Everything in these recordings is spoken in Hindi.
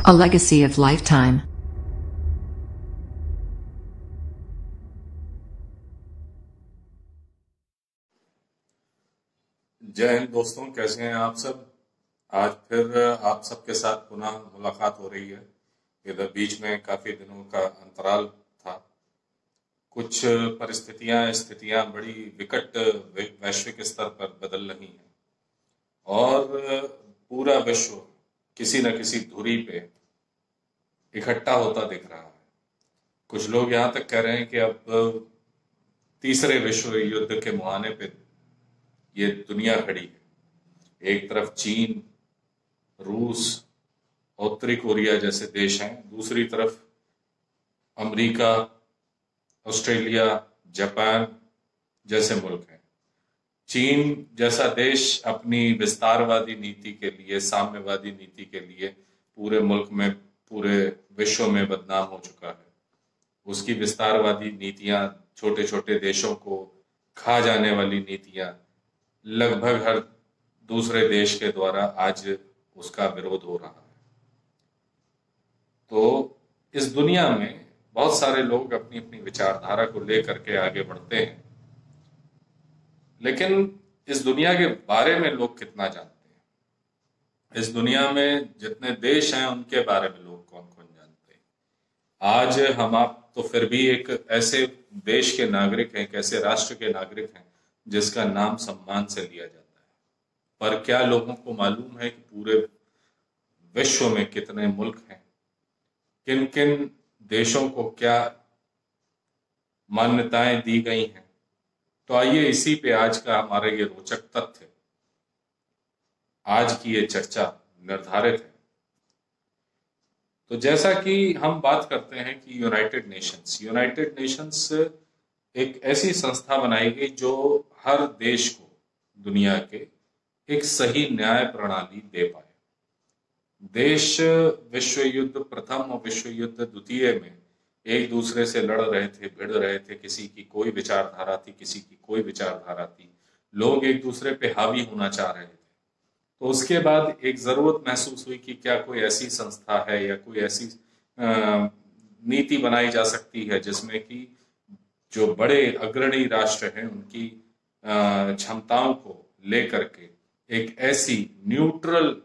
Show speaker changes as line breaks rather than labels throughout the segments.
A legacy of lifetime.
जय हिंद दोस्तों, कैसे हैं आप सब। आज फिर आप सबके साथ पुनः मुलाकात हो रही है। इधर बीच में काफी दिनों का अंतराल था। कुछ परिस्थितियां स्थितियां बड़ी विकट वैश्विक स्तर पर बदल रही हैं और पूरा विश्व किसी न किसी धुरी पे इकट्ठा होता दिख रहा है। कुछ लोग यहाँ तक कह रहे हैं कि अब तीसरे विश्व युद्ध के मुहाने पे ये दुनिया खड़ी है। एक तरफ चीन, रूस, उत्तरी कोरिया जैसे देश हैं, दूसरी तरफ अमेरिका, ऑस्ट्रेलिया, जापान जैसे मुल्क हैं। चीन जैसा देश अपनी विस्तारवादी नीति के लिए, साम्यवादी नीति के लिए पूरे मुल्क में, पूरे विश्व में बदनाम हो चुका है। उसकी विस्तारवादी नीतियां, छोटे छोटे देशों को खा जाने वाली नीतियां लगभग हर दूसरे देश के द्वारा आज उसका विरोध हो रहा है। तो इस दुनिया में बहुत सारे लोग अपनी अपनी विचारधारा को लेकर के आगे बढ़ते हैं, लेकिन इस दुनिया के बारे में लोग कितना जानते हैं? इस दुनिया में जितने देश हैं उनके बारे में लोग कौन कौन जानते हैं? आज हम आप तो फिर भी एक ऐसे देश के नागरिक हैं, एक ऐसे राष्ट्र के नागरिक हैं जिसका नाम सम्मान से लिया जाता है। पर क्या लोगों को मालूम है कि पूरे विश्व में कितने मुल्क हैं, किन किन देशों को क्या मान्यताएं दी गई हैं? तो आइए इसी पे आज का हमारा ये रोचक तथ्य, आज की ये चर्चा निर्धारित है। तो जैसा कि हम बात करते हैं कि यूनाइटेड नेशंस एक ऐसी संस्था बनाई गई जो हर देश को दुनिया के एक सही न्याय प्रणाली दे पाए। देश विश्व युद्ध प्रथम और विश्व युद्ध द्वितीय में एक दूसरे से लड़ रहे थे, भिड़ रहे थे। किसी की कोई विचारधारा थी, किसी की कोई विचारधारा थी। लोग एक दूसरे पे हावी होना चाह रहे थे। तो उसके बाद एक जरूरत महसूस हुई कि क्या कोई ऐसी संस्था है या कोई ऐसी नीति बनाई जा सकती है जिसमें कि जो बड़े अग्रणी राष्ट्र हैं उनकी क्षमताओं को लेकर के एक ऐसी न्यूट्रल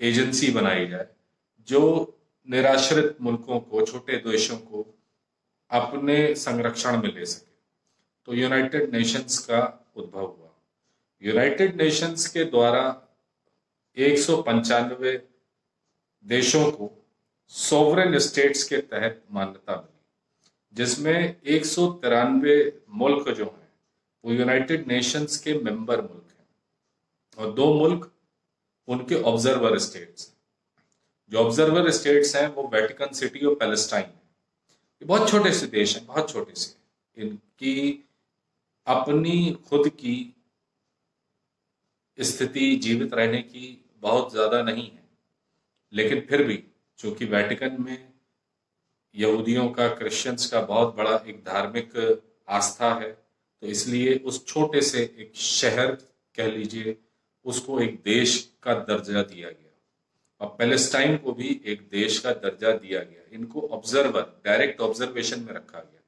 एजेंसी बनाई जाए जो निराश्रित मुल्कों को, छोटे देशों को अपने संरक्षण में ले सके। तो यूनाइटेड नेशंस का उद्भव हुआ। यूनाइटेड नेशंस के द्वारा 195 देशों को सॉवरेन स्टेट्स के तहत मान्यता मिली, जिसमें 193 मुल्क जो हैं वो यूनाइटेड नेशंस के मेंबर मुल्क हैं और 2 मुल्क उनके ऑब्जर्वर स्टेट्स हैं। जो ऑब्जर्वर स्टेट्स हैं वो वेटिकन सिटी और पैलेस्टाइन है। ये बहुत छोटे से देश हैं, बहुत छोटे से। इनकी अपनी खुद की स्थिति जीवित रहने की बहुत ज्यादा नहीं है, लेकिन फिर भी चूंकि वेटिकन में यहूदियों का, क्रिश्चियंस का बहुत बड़ा एक धार्मिक आस्था है, तो इसलिए उस छोटे से एक शहर कह लीजिए, उसको एक देश का दर्जा दिया गया और पैलेस्टाइन को भी एक देश का दर्जा दिया गया। इनको ऑब्जर्वर, डायरेक्ट ऑब्जर्वेशन में रखा गया।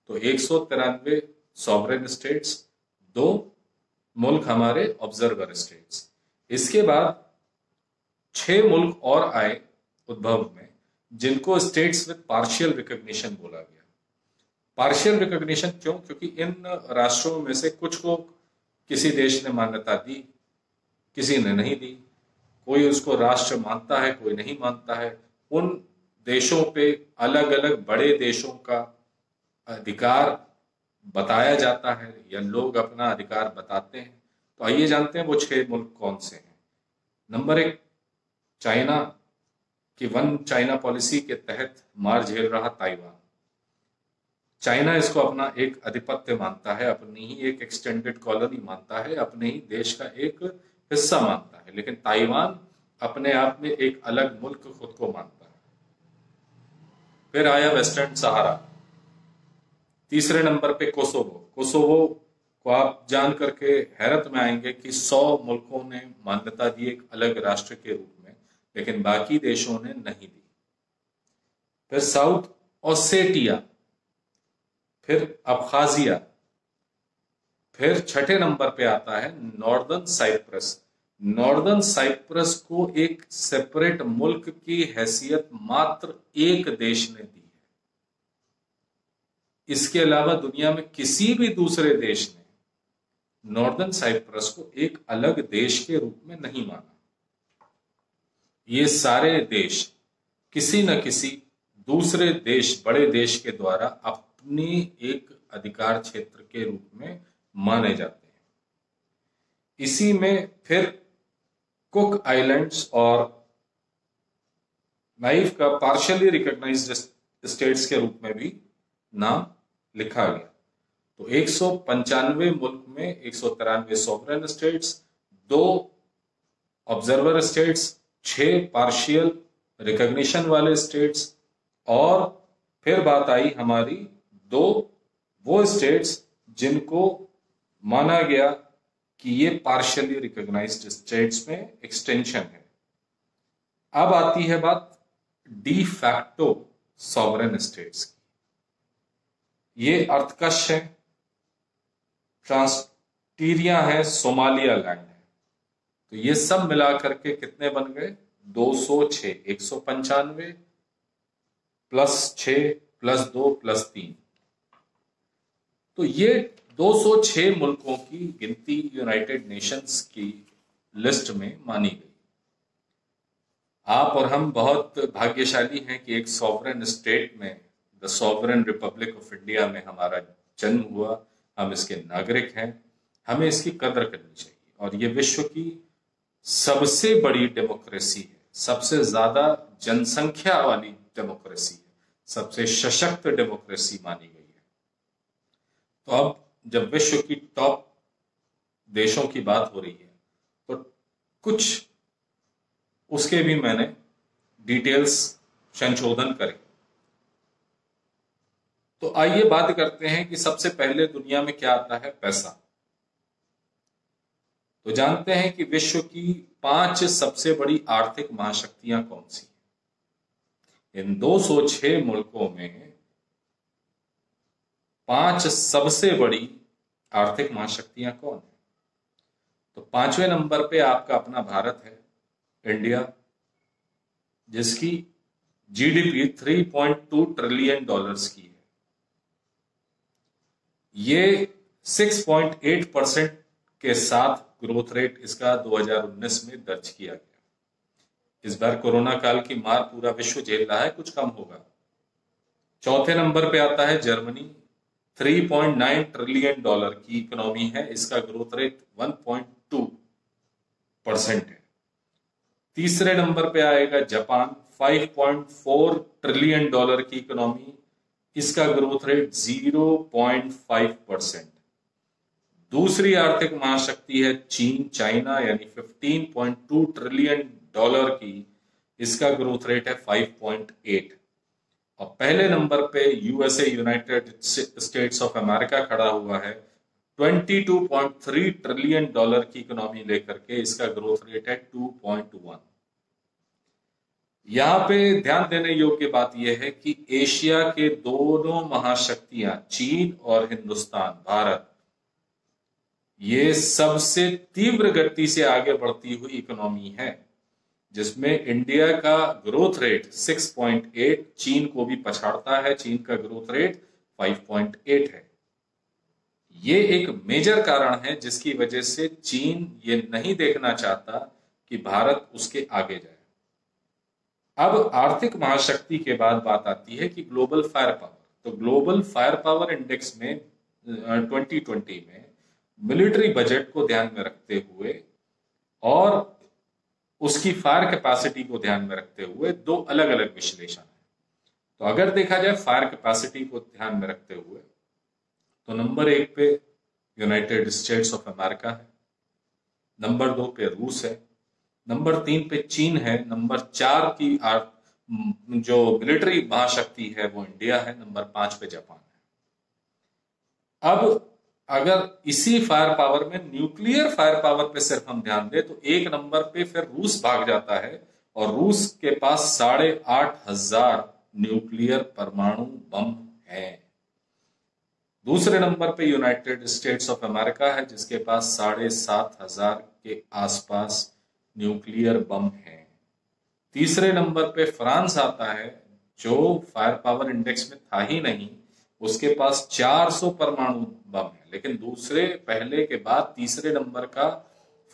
तो 193 सॉवरेन स्टेट्स, 2 मुल्क हमारे ऑब्जर्वर स्टेट्स। इसके बाद 6 मुल्क और आए उद्भव में, जिनको स्टेट्स विद पार्शियल रिकॉग्निशन बोला गया। पार्शियल रिकॉग्निशन क्यों? क्योंकि इन राष्ट्रों में से कुछ को किसी देश ने मान्यता दी, किसी ने नहीं दी। कोई उसको राष्ट्र मानता है, कोई नहीं मानता है। उन देशों पे अलग अलग बड़े देशों का अधिकार बताया जाता है या लोग अपना अधिकार बताते हैं। तो आइए जानते हैं वो 6 मुल्क कौन से हैं। नंबर 1, चाइना की 1 चाइना पॉलिसी के तहत मार झेल रहा ताइवान। चाइना इसको अपना एक आधिपत्य मानता है, अपनी ही एक एक्सटेंडेड कॉलोनी मानता है, अपने ही देश का एक हिस्सा मानता है। लेकिन ताइवान अपने आप में एक अलग मुल्क खुद को मानता है। फिर आया वेस्टर्न सहारा। तीसरे नंबर पे कोसोवो को आप जान करके हैरत में आएंगे कि 100 मुल्कों ने मान्यता दी एक अलग राष्ट्र के रूप में, लेकिन बाकी देशों ने नहीं दी। फिर साउथ ओसेटिया, फिर अब्खाजिया, फिर छठे नंबर पे आता है नॉर्दर्न साइप्रस। नॉर्दर्न साइप्रस को एक सेपरेट मुल्क की हैसियत मात्र एक देश ने दी है। इसके अलावा दुनिया में किसी भी दूसरे देश ने नॉर्दर्न साइप्रस को एक अलग देश के रूप में नहीं माना। ये सारे देश किसी न किसी दूसरे देश, बड़े देश के द्वारा अपनी एक अधिकार क्षेत्र के रूप में माने जाते हैं। इसी में फिर कुक आइलैंड्स और नाइफ का पार्शियली रिकॉग्नाइज्ड स्टेट्स के रूप में भी नाम लिखा गया। तो 195 मुल्क में 193 sovereign states, 2 observer states, 6 partial recognition वाले स्टेट्स, और फिर बात आई हमारी 2 वो स्टेट्स जिनको माना गया कि ये पार्शियली रिकॉग्नाइज्ड स्टेट्स में एक्सटेंशन है। अब आती है बात डी फैक्टो सॉवरेन स्टेट्स की। ये अर्थकश है, ट्रांसटीरिया है, सोमालिया लैंड है। तो ये सब मिलाकर के कितने बन गए? 206। 195 प्लस 6 प्लस 2 प्लस 3। तो ये 206 मुल्कों की गिनती यूनाइटेड नेशंस की लिस्ट में मानी गई। आप और हम बहुत भाग्यशाली हैं कि एक सॉवरेन स्टेट में, the sovereign Republic of India में हमारा जन्म हुआ। हम इसके नागरिक हैं, हमें इसकी कदर करनी चाहिए। और ये विश्व की सबसे बड़ी डेमोक्रेसी है, सबसे ज्यादा जनसंख्या वाली डेमोक्रेसी है, सबसे सशक्त डेमोक्रेसी मानी गई है। तो अब जब विश्व की टॉप देशों की बात हो रही है तो कुछ उसके भी मैंने डिटेल्स संशोधन करे। तो आइए बात करते हैं कि सबसे पहले दुनिया में क्या आता है? पैसा। तो जानते हैं कि विश्व की 5 सबसे बड़ी आर्थिक महाशक्तियां कौन सी हैं? इन 206 मुल्कों में 5 सबसे बड़ी आर्थिक महाशक्तियां कौन है? तो 5वें नंबर पे आपका अपना भारत है, इंडिया, जिसकी जीडीपी 3.2 ट्रिलियन डॉलर्स की है। ये 6.8% के साथ ग्रोथ रेट इसका 2019 में दर्ज किया गया। इस बार कोरोना काल की मार पूरा विश्व झेल रहा है, कुछ कम होगा। चौथे नंबर पे आता है जर्मनी, 3.9 ट्रिलियन डॉलर की इकोनॉमी है, इसका ग्रोथ रेट 1.2% है। तीसरे नंबर पे आएगा जापान, 5.4 ट्रिलियन डॉलर की इकोनॉमी, इसका ग्रोथ रेट 0.5%। दूसरी आर्थिक महाशक्ति है चीन, चाइना, यानी 15.2 ट्रिलियन डॉलर की, इसका ग्रोथ रेट है 5.8। और पहले नंबर पे USA, United states of America खड़ा हुआ है, 22.3 ट्रिलियन डॉलर की इकोनॉमी लेकर के, इसका ग्रोथ रेट है 2.1। यहां पे ध्यान देने योग्य बात यह है कि एशिया के दोनों महाशक्तियां, चीन और हिंदुस्तान, भारत, ये सबसे तीव्र गति से आगे बढ़ती हुई इकोनॉमी है, जिसमें इंडिया का ग्रोथ रेट 6.8 चीन को भी पछाड़ता है। चीन का ग्रोथ रेट 5.8 है। ये एक मेजर कारण है जिसकी वजह से चीन ये नहीं देखना चाहता कि भारत उसके आगे जाए। अब आर्थिक महाशक्ति के बाद बात आती है कि ग्लोबल फायर पावर। तो ग्लोबल फायर पावर इंडेक्स में 2020 में मिलिट्री बजट को ध्यान में रखते हुए और उसकी फायर कैपेसिटी को ध्यान में रखते हुए 2 अलग अलग विश्लेषण है। तो अगर देखा जाए फायर कैपेसिटी को ध्यान में रखते हुए, तो नंबर 1 पे यूनाइटेड स्टेट्स ऑफ अमेरिका है, नंबर 2 पे रूस है, नंबर 3 पे चीन है, नंबर 4 की जो मिलिट्री महाशक्ति है वो इंडिया है, नंबर 5 पे जापान है। अब अगर इसी फायर पावर में न्यूक्लियर फायर पावर पे सिर्फ हम ध्यान दें तो 1 नंबर पे फिर रूस भाग जाता है और रूस के पास 8,500 न्यूक्लियर परमाणु बम है। दूसरे नंबर पे यूनाइटेड स्टेट्स ऑफ अमेरिका है जिसके पास 7,500 के आसपास न्यूक्लियर बम है। तीसरे नंबर पे फ्रांस आता है जो फायर पावर इंडेक्स में था ही नहीं, उसके पास 400 परमाणु बम है। लेकिन दूसरे पहले के बाद तीसरे नंबर का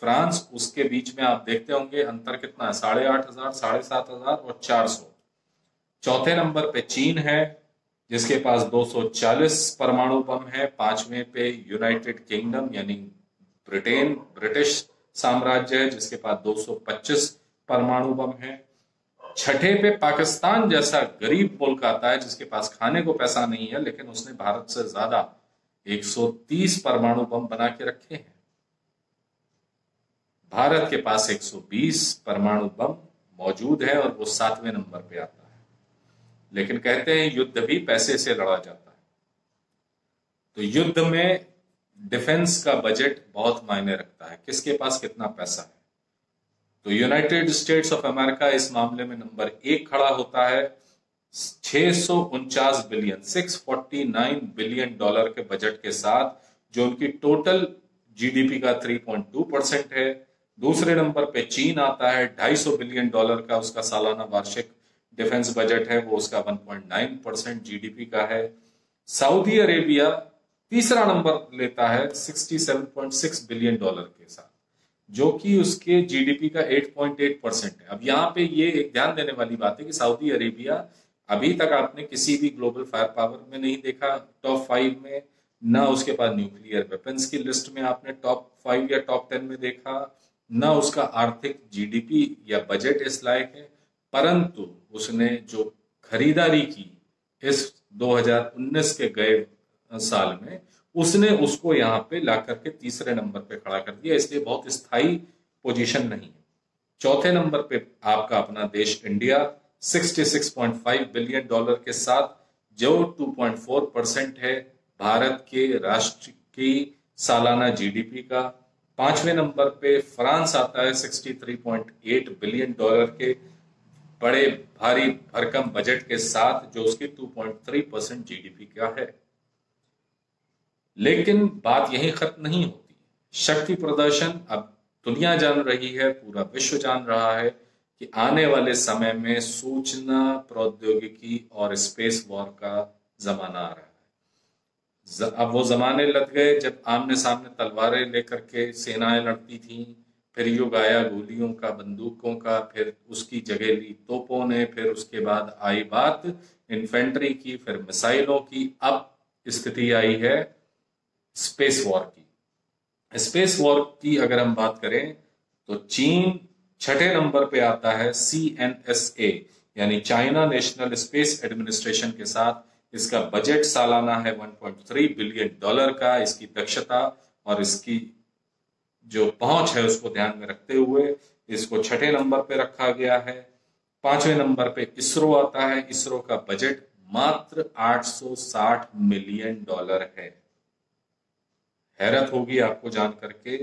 फ्रांस, उसके बीच में आप देखते होंगे अंतर कितना है, 8,500, 7,500 और 400। चौथे नंबर पे चीन है जिसके पास 240 परमाणु बम है। पांचवें पे यूनाइटेड किंगडम यानी ब्रिटिश साम्राज्य है जिसके पास 225 परमाणु बम है। छठे पे पाकिस्तान जैसा गरीब मुल्क आता है जिसके पास खाने को पैसा नहीं है, लेकिन उसने भारत से ज्यादा 130 परमाणु बम बना के रखे हैं। भारत के पास 120 परमाणु बम मौजूद है और वो 7वें नंबर पे आता है। लेकिन कहते हैं युद्ध भी पैसे से लड़ा जाता है, तो युद्ध में डिफेंस का बजट बहुत मायने रखता है, किसके पास कितना पैसा है। तो यूनाइटेड स्टेट्स ऑफ अमेरिका इस मामले में नंबर 1 खड़ा होता है 649 बिलियन, 649 बिलियन डॉलर के बजट के साथ, जो उनकी टोटल जीडीपी का 3.2% है। दूसरे नंबर पे चीन आता है, 250 बिलियन डॉलर का उसका सालाना वार्षिक डिफेंस बजट है, वो उसका 1.9% जीडीपी का है। सऊदी अरेबिया तीसरा नंबर लेता है 67.6 बिलियन डॉलर के साथ, जो कि उसके जीडीपी का 8.8% है। अब यहाँ पे ये एक ध्यान देने वाली बात है कि सऊदी अरेबिया अभी तक आपने किसी भी ग्लोबल फायर पावर में नहीं देखा टॉप 5 में, ना उसके पास न्यूक्लियर वेपन्स की लिस्ट में आपने टॉप 5 या टॉप 10 में देखा, ना उसका आर्थिक जीडीपी या बजट इस लायक है। परंतु उसने जो खरीदारी की इस 2019 के गए साल में, उसने उसको यहाँ पे ला करके तीसरे नंबर पे खड़ा कर दिया, इसलिए बहुत स्थायी पोजीशन नहीं है। चौथे नंबर पे आपका अपना देश इंडिया 66.5 बिलियन डॉलर के साथ, जो 2.4% है भारत के राष्ट्र की सालाना जीडीपी का। पांचवें नंबर पे फ्रांस आता है 63.8 बिलियन डॉलर के बड़े भारी भरकम बजट के साथ, जो उसकी 2.3% जीडीपी का है। लेकिन बात यहीं खत्म नहीं होती। शक्ति प्रदर्शन अब दुनिया जान रही है, पूरा विश्व जान रहा है कि आने वाले समय में सूचना प्रौद्योगिकी और स्पेस वॉर का जमाना आ रहा है। अब वो जमाने लग गए जब आमने सामने तलवारें लेकर के सेनाएं लड़ती थीं, फिर युग आया गोलियों का, बंदूकों का, फिर उसकी जगह ली तोपों ने, फिर उसके बाद आई बात इन्फेंट्री की, फिर मिसाइलों की। अब स्थिति आई है स्पेस वॉर की। स्पेस वॉर की अगर हम बात करें तो चीन छठे नंबर पे आता है CNSA यानी चाइना नेशनल स्पेस एडमिनिस्ट्रेशन के साथ। इसका बजट सालाना है 1.3 बिलियन डॉलर का। इसकी दक्षता और इसकी जो पहुंच है उसको ध्यान में रखते हुए इसको छठे नंबर पे रखा गया है। पांचवें नंबर पे इसरो आता है। इसरो का बजट मात्र 860 मिलियन डॉलर है। हैरत होगी आपको जान करके।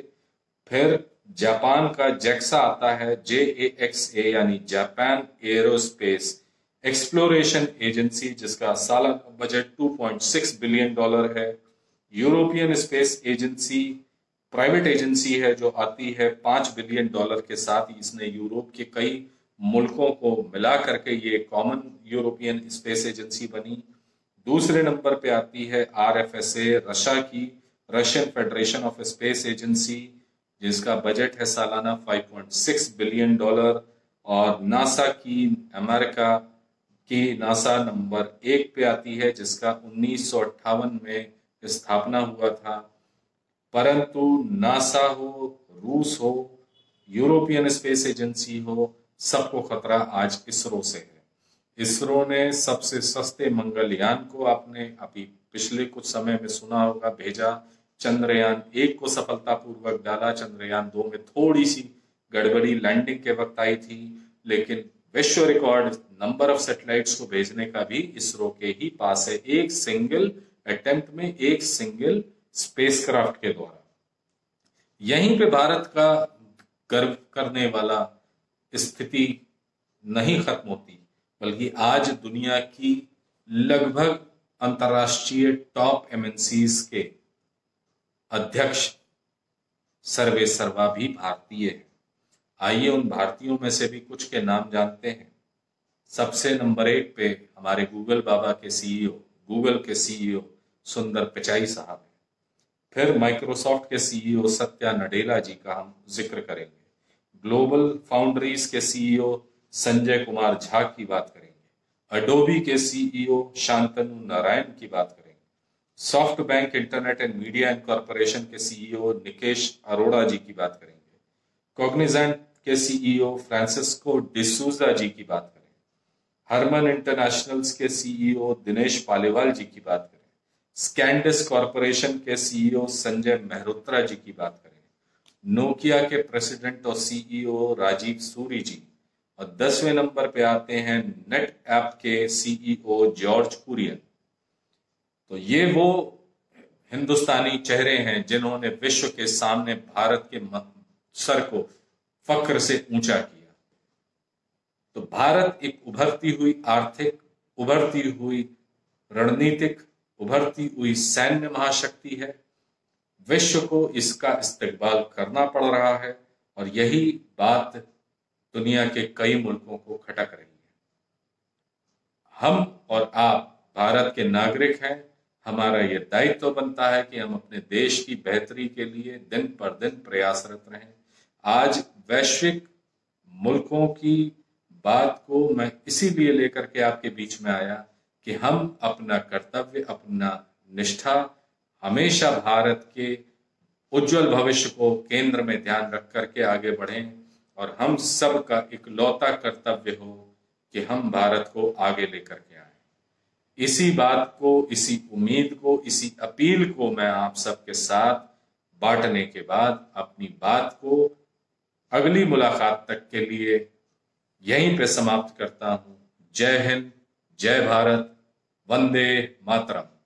फिर जापान का JAXA आता है, JAXA यानी जापान एरोस्पेस एक्सप्लोरेशन एजेंसी, जिसका सालाना बजट 2.6 बिलियन डॉलर है। European space agency private agency है जो आती है 5 बिलियन डॉलर के साथ। इसने यूरोप के कई मुल्कों को मिला करके ये कॉमन यूरोपियन स्पेस एजेंसी बनी। दूसरे नंबर पे आती है RFSA, रशिया की Russian federation of space agency, जिसका बजट है सालाना 5.6 बिलियन डॉलर। और नासा की, अमेरिका की नासा नंबर 1 पे आती है, जिसका 1958 में स्थापना हुआ था। परंतु नासा हो, रूस हो, यूरोपियन स्पेस एजेंसी हो, सबको खतरा आज इसरो से है। इसरो ने सबसे सस्ते मंगलयान को आपने अभी पिछले कुछ समय में सुना होगा भेजा। चंद्रयान 1 को सफलतापूर्वक डाला। चंद्रयान 2 में थोड़ी सी गड़बड़ी लैंडिंग के वक्त आई थी, लेकिन विश्व रिकॉर्ड नंबर ऑफ सैटेलाइट्स को भेजने का भी इसरो के ही पास है, एक सिंगल अटेम्प्ट में, एक सिंगल स्पेसक्राफ्ट के द्वारा। यहीं पे भारत का गर्व करने वाला स्थिति नहीं खत्म होती, बल्कि आज दुनिया की लगभग अंतर्राष्ट्रीय टॉप एमएनसीज के अध्यक्ष सर्वे सर्वा भी भारतीय है। आइए उन भारतीयों में से भी कुछ के नाम जानते हैं। सबसे नंबर 1 पे हमारे गूगल बाबा के सीईओ, गूगल के सीईओ सुंदर पिचाई साहब हैं। फिर माइक्रोसॉफ्ट के सीईओ सत्या नडेला जी का हम जिक्र करेंगे। ग्लोबल फाउंड्रीज के सीईओ संजय कुमार झा की बात करेंगे। अडोबी के सीईओ शांतनु नारायण की बात करेंगे। Soft bank internet and media corporation के सीईओ निकेश अरोड़ा जी की बात करेंगे। कॉग्निजेंट के सीईओ फ्रांसिस्को डिसूजा जी की बात करेंगे। हरमन इंटरनेशनल्स के सीईओ दिनेश पालीवाल जी की बात करें। स्कैंडिस कॉरपोरेशन के सीईओ संजय मेहरोत्रा जी की बात करें। नोकिया के प्रेसिडेंट और सीईओ राजीव सूरी जी। और 10वें नंबर पे आते हैं नेट ऐप के सीईओ जॉर्ज कुरियन। तो ये वो हिंदुस्तानी चेहरे हैं जिन्होंने विश्व के सामने भारत के सर को फक्र से ऊंचा किया। तो भारत एक उभरती हुई आर्थिक, उभरती हुई रणनीतिक, उभरती हुई सैन्य महाशक्ति है। विश्व को इसका इस्तेकबाल करना पड़ रहा है और यही बात दुनिया के कई मुल्कों को खटक रही है। हम और आप भारत के नागरिक हैं। हमारा यह दायित्व बनता है कि हम अपने देश की बेहतरी के लिए दिन पर दिन प्रयासरत रहें। आज वैश्विक मुल्कों की बात को मैं इसीलिए लेकर के आपके बीच में आया कि हम अपना कर्तव्य, अपना निष्ठा हमेशा भारत के उज्जवल भविष्य को केंद्र में ध्यान रख करके आगे बढ़ें और हम सब का इकलौता कर्तव्य हो कि हम भारत को आगे लेकर के आए। इसी बात को, इसी उम्मीद को, इसी अपील को मैं आप सबके साथ बांटने के बाद अपनी बात को अगली मुलाकात तक के लिए यहीं पे समाप्त करता हूं। जय हिंद, जय भारत, वंदे मातरम।